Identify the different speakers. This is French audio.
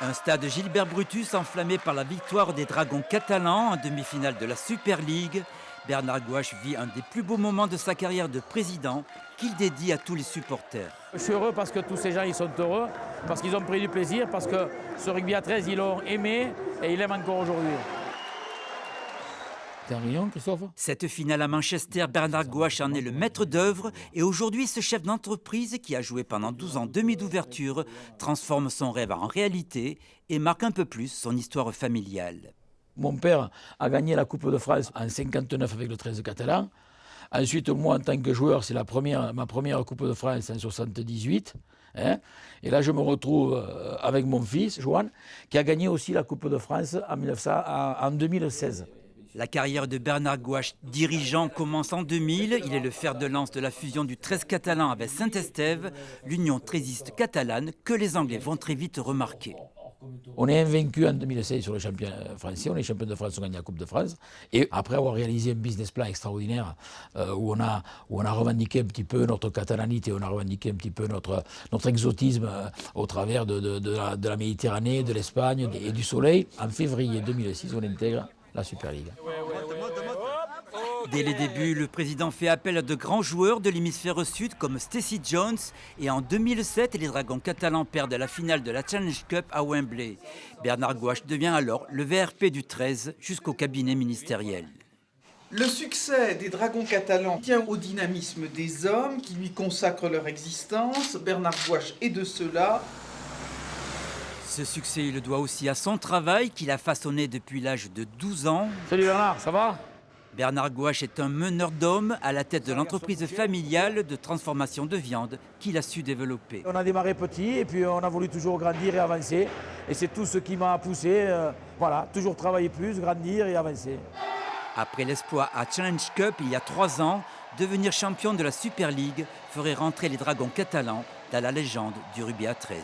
Speaker 1: Un stade Gilbert Brutus enflammé par la victoire des Dragons catalans en demi-finale de la Super League. Bernard Gouache vit un des plus beaux moments de sa carrière de président qu'il dédie à tous les supporters.
Speaker 2: Je suis heureux parce que tous ces gens ils sont heureux, parce qu'ils ont pris du plaisir, parce que ce rugby à 13 ils l'ont aimé et ils l'aiment encore aujourd'hui. T'es un million, Christophe?
Speaker 1: Cette finale à Manchester, Bernard Gouache en est le maître d'œuvre et aujourd'hui ce chef d'entreprise qui a joué pendant 12 ans demi d'ouverture transforme son rêve en réalité et marque un peu plus son histoire familiale.
Speaker 2: Mon père a gagné la Coupe de France en 59 avec le 13 catalan. Ensuite, moi, en tant que joueur, c'est ma première Coupe de France en 78. Hein. Et là, je me retrouve avec mon fils, Johan, qui a gagné aussi la Coupe de France en 2016.
Speaker 1: La carrière de Bernard Gouache, dirigeant, commence en 2000. Il est le fer de lance de la fusion du 13 catalan avec Saint-Estève, l'union trésiste catalane que les Anglais vont très vite remarquer.
Speaker 2: On est invaincu en 2016 sur le championnat français, on est champion de France, on gagne la Coupe de France. Et après avoir réalisé un business plan extraordinaire où on a revendiqué un petit peu notre catalanité, on a revendiqué un petit peu notre exotisme au travers de la Méditerranée, de l'Espagne et du soleil, en février 2006, on intègre la Super League.
Speaker 1: Dès les débuts, le président fait appel à de grands joueurs de l'hémisphère sud comme Stacey Jones et en 2007, les Dragons catalans perdent la finale de la Challenge Cup à Wembley. Bernard Gouache devient alors le VRP du 13 jusqu'au cabinet ministériel.
Speaker 3: Le succès des Dragons catalans tient au dynamisme des hommes qui lui consacrent leur existence. Bernard Gouache est de ceux-là.
Speaker 1: Ce succès, il le doit aussi à son travail qu'il a façonné depuis l'âge de 12 ans.
Speaker 2: Salut Bernard, ça va?
Speaker 1: Bernard Gouache est un meneur d'hommes à la tête de l'entreprise familiale de transformation de viande qu'il a su développer.
Speaker 2: On a démarré petit et puis on a voulu toujours grandir et avancer. Et c'est tout ce qui m'a poussé, toujours travailler plus, grandir et avancer.
Speaker 1: Après l'exploit à Challenge Cup il y a 3 ans, devenir champion de la Super League ferait rentrer les Dragons catalans dans la légende du rugby à 13.